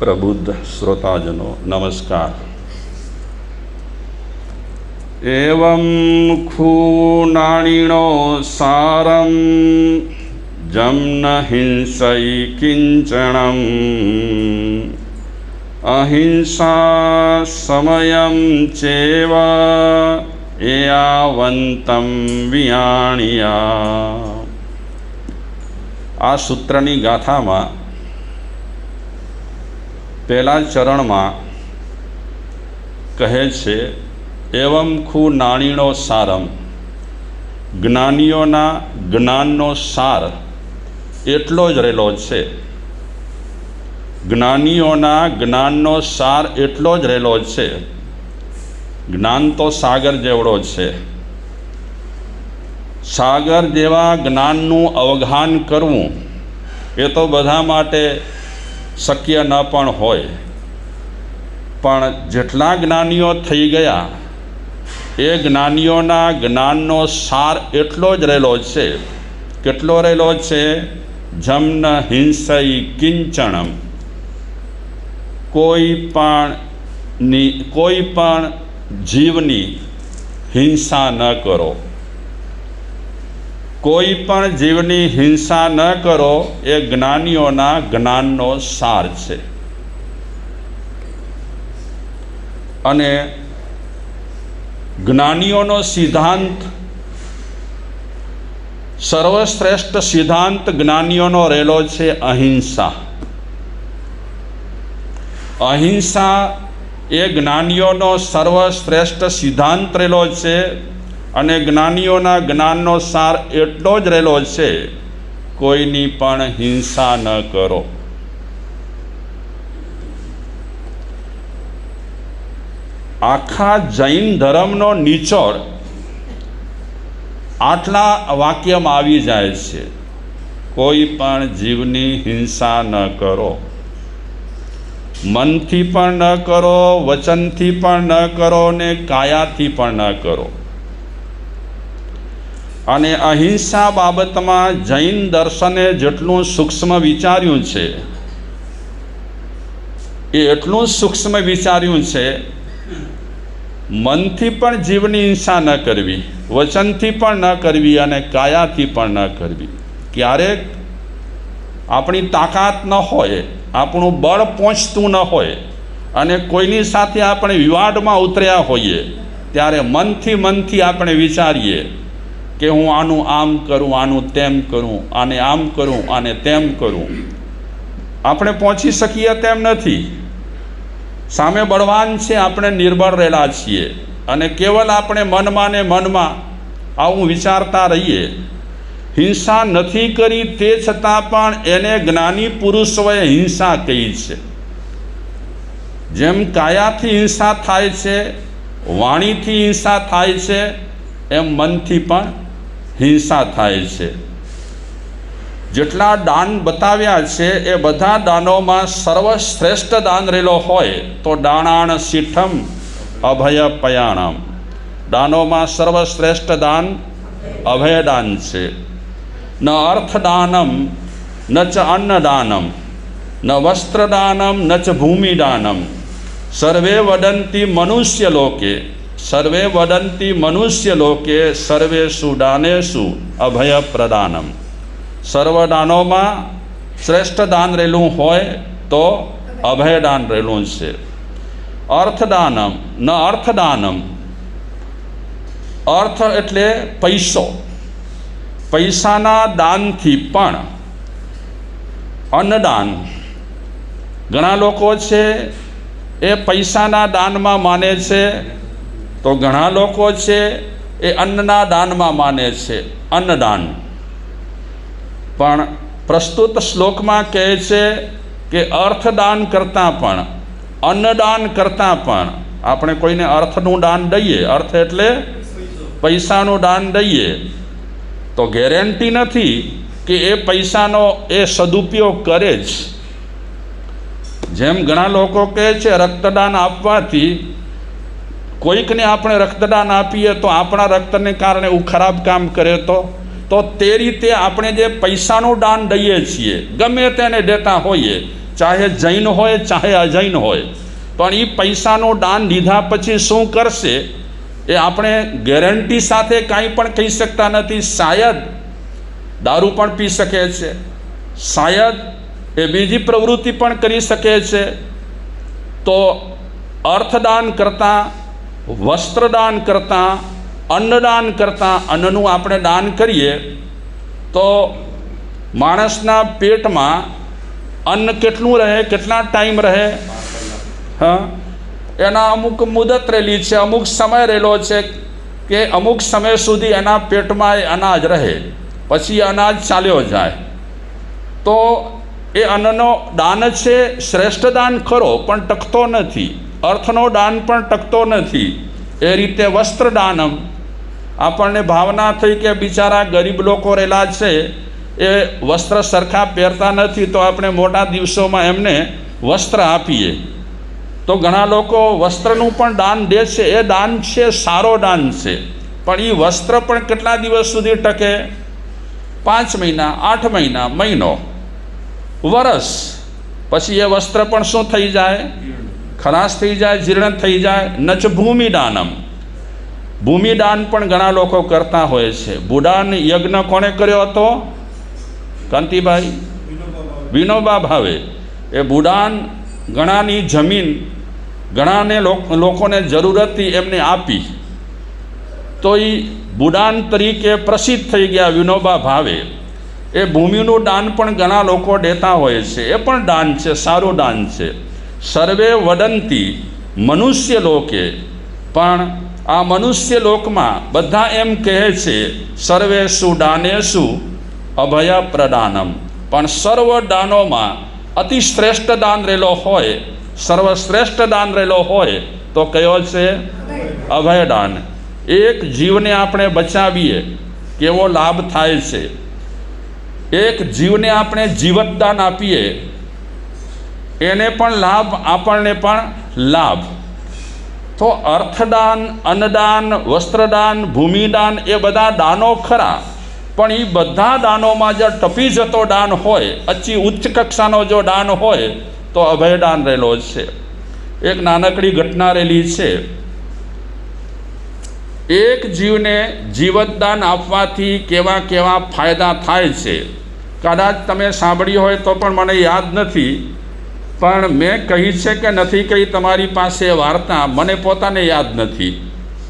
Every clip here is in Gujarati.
પ્રબુદ્ધ શ્રોતાજનો નમસ્કાર. એવં ખૂનાણીનો સારમ જમ્ન હિંસૈ કિંચણમ અહિંસા સમયમ ચેવ એયાવંતમ વિયાણિયા. આ સૂત્રની ગાથામાં પહેલા ચરણમાં કહે છે એવમ ખુ નાણીનો સારમ, જ્ઞાનીઓના જ્ઞાનનો સાર એટલો જ રહેલો છે. જ્ઞાનીઓના જ્ઞાનનો સાર એટલો જ રહેલો છે. જ્ઞાન તો સાગર જેવડો છે. સાગર જેવા જ્ઞાનનું અવગાહન કરવું એ તો બધા માટે શક્ય ન પણ હોય, પણ જેટલા જ્ઞાનીઓ થઈ ગયા એ જ્ઞાનીઓના જ્ઞાનનો સાર એટલો જ રહેલો છે. કેટલો રહેલો છે? જમ્ન હિંસૈ કિંચણમ, કોઈ પણ જીવની હિંસા ન કરો. કોઈ પણ જીવની હિંસા ન કરો એ જ્ઞાનીઓના જ્ઞાનનો સાર છે. અને જ્ઞાનીઓનો સિદ્ધાંત, સર્વશ્રેષ્ઠ સિદ્ધાંત જ્ઞાનીઓનો રહેલો છે અહિંસા. અહિંસા એ જ્ઞાનીઓનો સર્વશ્રેષ્ઠ સિદ્ધાંત રહેલો છે. અને જ્ઞાનીઓના જ્ઞાનનો સાર એટલો જ રહેલો છે, કોઈની પણ હિંસા ન કરો. આખા જૈન ધર્મનો નિચોડ આટલા વાક્યમાં આવી જાય છે, કોઈ પણ જીવની હિંસા ન કરો. મનથી પણ ન કરો, વચનથી પણ ન કરો ને કાયાથી પણ ન કરો. અને અહિંસા બાબતમાં જૈન દર્શને જેટલું સૂક્ષ્મ વિચાર્યું છે એ એટલું સૂક્ષ્મ વિચાર્યું છે, મનથી પણ જીવની હિંસા ન કરવી, વચનથી પણ ન કરવી અને કાયાથી પણ ન કરવી. ક્યારેક આપણી તાકાત ન હોય, આપણું બળ પહોંચતું ન હોય અને કોઈની સાથે આપણે વિવાદમાં ઉતર્યા હોઈએ ત્યારે મનથી આપણે વિચારીએ કે હું આનું આમ કરું, આનું તેમ કરું, આને આમ કરું, આને તેમ કરું. આપણે પહોંચી શકીએ તેમ નથી. સામે બળવાન છે, આપણે નિર્બળ રહેલા છીએ અને કેવલ આપણે મનમાં ને મનમાં આવું વિચારતા રહીએ. હિંસા નથી કરી તે છતાં પણ એને જ્ઞાની પુરુષોએ હિંસા કહી છે. જેમ કાયાથી હિંસા થાય છે, વાણીથી હિંસા થાય છે, એમ મનથી પણ હિંસા થાય છે. જેટલા દાન બતાવ્યા છે એ બધા દાનોમાં સર્વશ્રેષ્ઠ દાન રહેલો હોય તો દાણાણ શીઠમ અભય પયાણમ. દાનોમાં સર્વશ્રેષ્ઠ દાન અભયદાન છે. ન અર્થદાનમ ન ચ અન્નદાનમ ન વસ્ત્રદાનમ ન ચ ભૂમિદાનમ સર્વે વદંતી મનુષ્યલોકે સર્વે વદંતી મનુષ્યલોકે સર્વેષુ દાનેષુ અભય પ્રદાનમ. સર્વદાનોમાં શ્રેષ્ઠ દાન રહેલું હોય તો અભયદાન રહેલું છે. અર્થદાનમ ન અર્થદાનમ, અર્થ એટલે પૈસો, પૈસાના દાનથી પણ અન્નદાન. ઘણા લોકો છે એ પૈસાના દાનમાં માને છે, તો ઘણા લોકો છે એ અન્નના દાનમાં માને છે, અન્નદાન. પણ પ્રસ્તુત શ્લોકમાં કહે છે કે અર્થદાન કરતાં પણ, અન્નદાન કરતાં પણ આપણે કોઈને અર્થનું દાન દઈએ, અર્થ એટલે પૈસાનું દાન દઈએ, તો ગેરંટી નથી કે એ પૈસાનો એ સદુપયોગ કરે જ. જેમ ઘણા લોકો કહે છે રક્તદાન આપવાથી, કોઈકને આપણે રક્તદાન આપીએ તો આપણા રક્તને કારણે એવું ખરાબ કામ કરે તો તે રીતે આપણે જે પૈસાનું દાન દઈએ છીએ, ગમે તેને દેતા હોઈએ, ચાહે જૈન હોય ચાહે અજૈન હોય, પણ એ પૈસાનું દાન લીધા પછી શું કરશે એ આપણે ગેરંટી સાથે કાંઈ પણ કહી શકતા નથી. શાયદ દારૂ પણ પી શકે છે, શાયદ એ બીજી પ્રવૃત્તિ પણ કરી શકે છે. તો અર્થદાન કરતાં, વસ્ત્રદાન કરતાં, અન્નદાન કરતાં, અન્નનું આપણે દાન કરીએ તો માણસના પેટમાં અન્ન કેટલું રહે, કેટલા ટાઈમ રહે? હા, એના અમુક મુદત રહેલી છે, અમુક સમય રહેલો છે કે અમુક સમય સુધી એના પેટમાં એ અનાજ રહે, પછી અનાજ ચાલ્યો જાય. તો એ અન્નનો દાન છે, શ્રેષ્ઠ દાન ખરો પણ ટકતો નથી. અર્થનો દાન પણ ટકતો નથી. એ રીતે વસ્ત્રદાનમ, આપણને ભાવના થઈ કે બિચારા ગરીબ લોકો રહેલા છે, એ વસ્ત્ર સરખા પહેરતા નથી, તો આપણે મોટા દિવસોમાં એમને વસ્ત્ર આપીએ. તો ઘણા લોકો વસ્ત્રનું પણ દાન દે છે. એ દાન છે, સારો દાન છે, પણ એ વસ્ત્ર પણ કેટલા દિવસ સુધી ટકે? 5 મહિના, 8 મહિના, મહિનો, વરસ. પછી એ વસ્ત્ર પણ શું થઈ જાય? ખલાસ થઈ જાય, જીર્ણ થઈ જાય. નચ ભૂમિદાનમ, ભૂમિદાન પણ ઘણા લોકો કરતા હોય છે. ભૂદાન યજ્ઞ કોણે કર્યો હતો? કાંતિભાઈ વિનોબા ભાવે. એ ભૂદાન ઘણાની જમીન ઘણાને લોકોને જરૂર હતી, એમને આપી, તો એ ભૂદાન તરીકે પ્રસિદ્ધ થઈ ગયા વિનોબા ભાવે. એ ભૂમિનું દાન પણ ઘણા લોકો દેતા હોય છે. એ પણ દાન છે, સારું દાન છે. સર્વે વદંતી મનુષ્ય લોકે, પણ આ મનુષ્ય લોકમાં બધા એમ કહે છે સર્વેષુ દાનેષુ અભય પ્રદાનમ, પણ સર્વ દાનોમાં અતિ શ્રેષ્ઠ દાન રહેલો હોય, સર્વશ્રેષ્ઠ દાન રહેલો હોય તો કયો છે? અભયદાન. એક જીવને આપણે બચાવીએ કેવો લાભ થાય છે. એક જીવને આપણે જીવતદાન આપીએ એને પણ લાભ, આપણને પણ લાભ. તો અર્થદાન, અન્નદાન, વસ્ત્રદાન, ભૂમિદાન એ બધા દાનો ખરા, પણ એ બધા દાનોમાં જો ટપી જતો દાન હોય, અતિ ઉચ્ચ કક્ષાનો જો દાન હોય તો અભયદાન રહેલો છે. એક નાનકડી ઘટના રહેલી છે. એક જીવને જીવતદાન આપવાથી કેવા કેવા ફાયદા થાય છે, કદાચ તમે સાંભળી હોય તો પણ મને યાદ નથી, પણ મેં કહી છે કે નથી કહી તમારી પાસે વાર્તા, મને પોતાને યાદ નથી.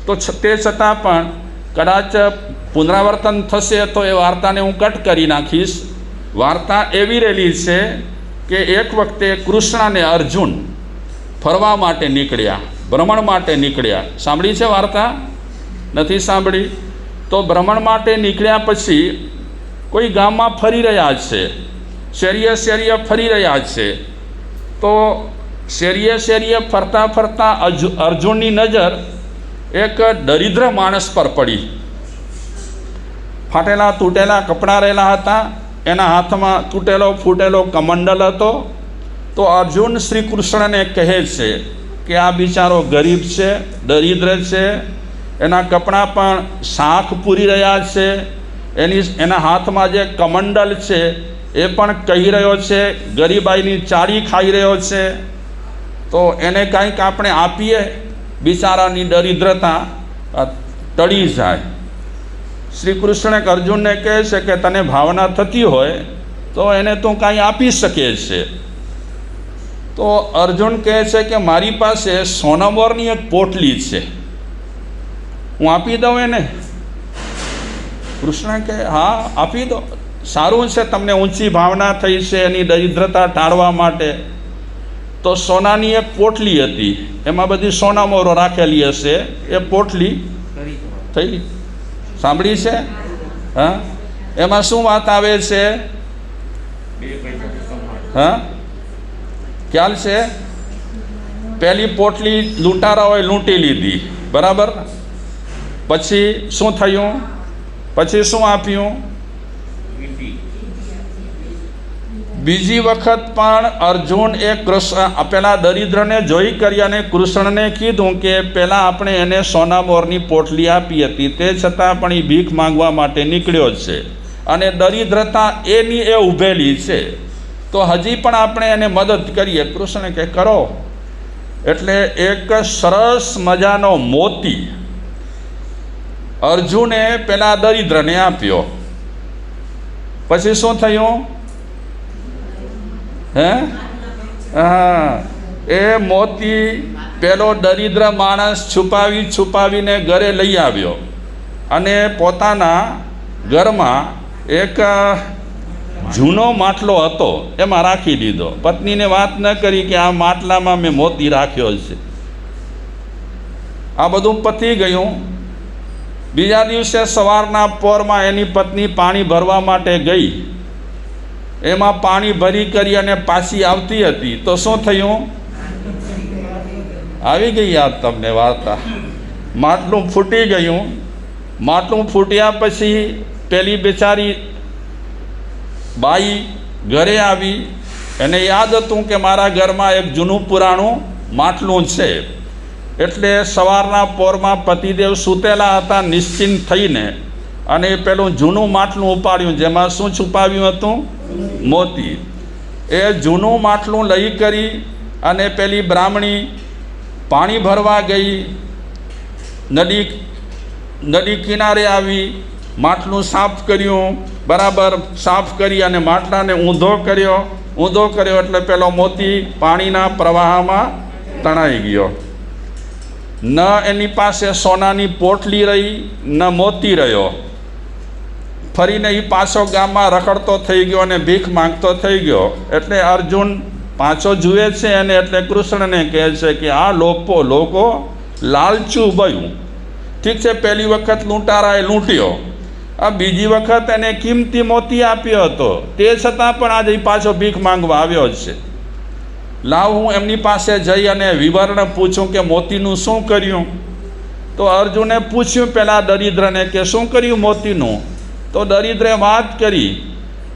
તો તે છતાં પણ કદાચ પુનરાવર્તન થશે તો એ વાર્તાને હું કટ કરી નાખીશ. વાર્તા એવી રહેલી છે કે એક વખતે કૃષ્ણ અને અર્જુન ફરવા માટે નીકળ્યા, ભ્રમણ માટે નીકળ્યા. સાંભળી છે વાર્તા? નથી સાંભળી? તો ભ્રમણ માટે નીકળ્યા પછી કોઈ ગામમાં ફરી રહ્યા છે, શેરીએ શેરીએ ફરી રહ્યા છે. તો શેરીએ શેરીએ ફરતા ફરતા અર્જુનની નજર એક દરિદ્ર માણસ પર પડી. ફાટેલા તૂટેલા કપડાં રહેલા હતા, એના હાથમાં તૂટેલો ફૂટેલો કમંડલ હતો. તો અર્જુન શ્રી કૃષ્ણને કહે છે કે આ બિચારો ગરીબ છે, દરિદ્ર છે, એના કપડાં પણ શાખ પૂરી રહ્યા છે, એના હાથમાં જે કમંડલ છે એ પણ કહી રહ્યો છે, ગરીબાઈની ચાળી ખાઈ રહ્યો છે. તો એને કાંઈક આપણે આપીએ, બિચારાની દરિદ્રતા ટળી જાય. શ્રી કૃષ્ણ અર્જુનને કહે છે કે તને ભાવના થતી હોય તો એને તું કાંઈ આપી શકે છે. તો અર્જુન કહે છે કે મારી પાસે સોનામોરની એક પોટલી છે, હું આપી દઉં એને? કૃષ્ણ કહે હા આપી દો, સારું છે, તમને ઊંચી ભાવના થઈ છે એની દરિદ્રતા ટાળવા માટે. તો સોનાની એક પોટલી હતી, એમાં બધી સોનામોરો રાખેલી હશે, એ પોટલી થઈ. સાંભળી છે? હા, એમાં શું વાત આવે છે? હા, ખ્યાલ છે? પહેલી પોટલી લૂંટારાઓએ લૂંટી લીધી, બરાબર? પછી શું થયું? પછી શું આપ્યું? બીજી વખત પણ અર્જુન એ કૃષ્ણ પેલા દરિદ્રને જોઈ કરી અને કૃષ્ણને કીધું કે પહેલાં આપણે એને સોનામોરની પોટલી આપી હતી, તે છતાં પણ એ ભીખ માંગવા માટે નીકળ્યો છે અને દરિદ્રતા એની એ ઊભેલી છે. તો હજી પણ આપણે એને મદદ કરીએ. કૃષ્ણ કે કરો. એટલે એક સરસ મજાનો મોતી અર્જુને પેલા દરિદ્રને આપ્યો. પછી શું થયું? હા, એ મોતી પેલો દરિદ્ર માણસ છુપાવીને ઘરે લઈ આવ્યો અને પોતાના ઘરમાં એક જૂનો માટલો હતો એમાં રાખી દીધો. પત્નીને વાત ન કરી કે આ માટલામાં મેં મોતી રાખ્યો છે. આ બધું પતી ગયું. બીજા દિવસે સવારના પોરમાં એની પત્ની પાણી ભરવા માટે ગઈ. એમાં પાણી ભરી કરી અને પાછી આવતી હતી તો શું થયું? આવી ગઈ યાદ તમને વાર્તા. માટલું ફૂટી ગયું. માટલું ફૂટ્યા પછી પેલી બેચારી બાઈ ઘરે આવી. એને યાદ હતું કે મારા ઘરમાં એક જૂનું પુરાણું માટલું છે. એટલે સવારના પોરમાં પતિદેવ સૂતેલા હતા નિશ્ચિંત થઈને, અને એ પેલું જૂનું માટલું ઉપાડ્યું જેમાં શું છુપાવ્યું હતું? મોતી. એ જૂનું માટલું લઈ કરી અને પેલી બ્રાહ્મણી પાણી ભરવા ગઈ. નદી કિનારે આવી, માટલું સાફ કર્યું, બરાબર સાફ કરી અને માટલાને ઊંધો કર્યો એટલે પેલો મોતી પાણીના પ્રવાહમાં તણાઈ ગયો. ન એની પાસે સોનાની પોટલી રહી, ન મોતી રહ્યો. ફરીને એ પાછો ગામમાં રખડતો થઈ ગયો અને ભીખ માંગતો થઈ ગયો. એટલે અર્જુન પાછો જુએ છે અને એટલે કૃષ્ણને કહે છે કે આ લોકો લાલચું બયું. ઠીક છે, પહેલી વખત લૂંટારાએ લૂંટ્યો, આ બીજી વખત એને કિંમતી મોતી આપ્યો હતો, તે છતાં પણ આજે પાછો ભીખ માંગવા આવ્યો છે. લાવ હું એમની પાસે જઈ અને વિવરણ પૂછું કે મોતીનું શું કર્યું. તો અર્જુને પૂછ્યું પેલા દરિદ્રને કે શું કર્યું મોતીનું. તો દરિદ્રે વાત કરી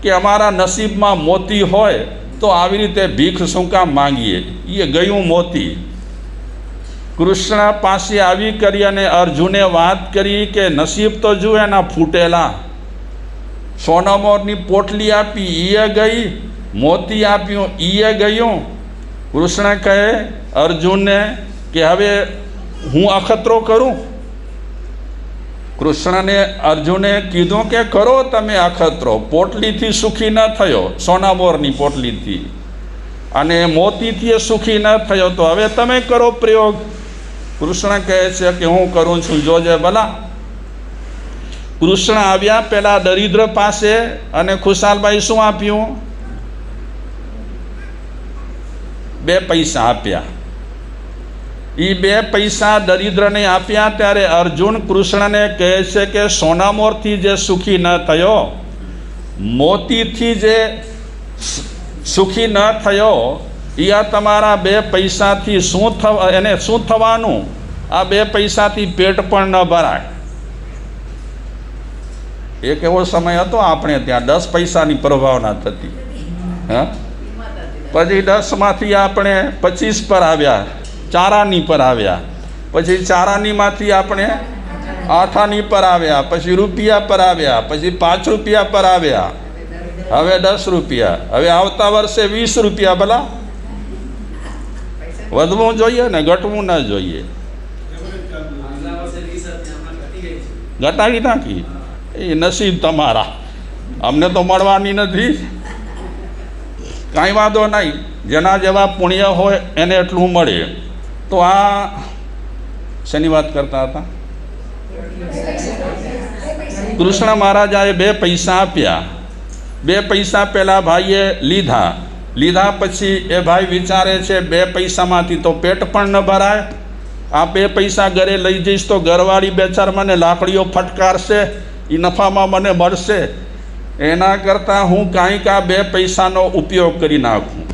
કે અમારા નસીબમાં મોતી હોય તો આવી રીતે ભીખ શું કામ માંગીએ, એ ગયું મોતી. કૃષ્ણ પાસે આવી કરી અને અર્જુને વાત કરી કે નસીબ તો જુએ એના ફૂટેલા. સોનામોરની પોટલી આપી એ ગઈ, મોતી આપ્યું એ ગયું. કૃષ્ણ કહે અર્જુનને કે હવે હું અખતરો કરું. કૃષ્ણને અર્જુને કીધું કે કરો તમે અખતરો. પોટલીથી સુખી ન થયો, સોનામોરની પોટલીથી, અને મોતીથી એ સુખી ન થયો, તો હવે તમે કરો પ્રયોગ. કૃષ્ણ કહે છે કે હું કરું છું, જોજે ભલા. કૃષ્ણ આવ્યા પેલા દરિદ્ર પાસે અને ખુશાલભાઈ શું આપ્યું? 2 પૈસા આપ્યા. એ 2 પૈસા દરિદ્રને આપ્યા ત્યારે અર્જુન કૃષ્ણને કહે છે કે સોનામોરથી જે સુખી ન થયો, મોતીથી જે સુખી ન થયો, એ આ તમારા 2 પૈસાથી એને શું થવાનું? આ 2 પૈસાથી પેટ પણ ન ભરાય. એક એવો સમય હતો આપણે ત્યાં 10 પૈસાની પ્રભાવના થતી. હા, પછી 10માંથી આપણે 25 પર આવ્યા, ચારાની પર આવ્યા, પછી ચારાનીમાંથી આપણે આઠાની પર આવ્યા, પછી રૂપિયા પર આવ્યા, પછી 5 રૂપિયા પર આવ્યા, હવે 10 રૂપિયા, હવે આવતા વર્ષે 20 રૂપિયા. ભલા વધવું જોઈએ ને ઘટવું ન જોઈએ. ઘટાડી નાખી. એ નસીબ તમારા, અમને તો મળવાની નથી. કાંઈ વાંધો નહીં, જેના જેવા પુણ્ય હોય એને એટલું મળે. તો આ શેની વાત કરતા હતા? કૃષ્ણ મહારાજાએ 2 પૈસા આપ્યા. 2 પૈસા પેલા ભાઈએ લીધા પછી એ ભાઈ વિચારે છે 2 પૈસામાંથી તો પેટ પણ ન ભરાય. આ 2 પૈસા ઘરે લઈ જઈશ તો ઘરવાળી બેચાર મને લાકડીઓ ફટકારશે, એ નફામાં મને મળશે. એના કરતાં હું કાંઈક આ 2 પૈસાનો ઉપયોગ કરી નાખું.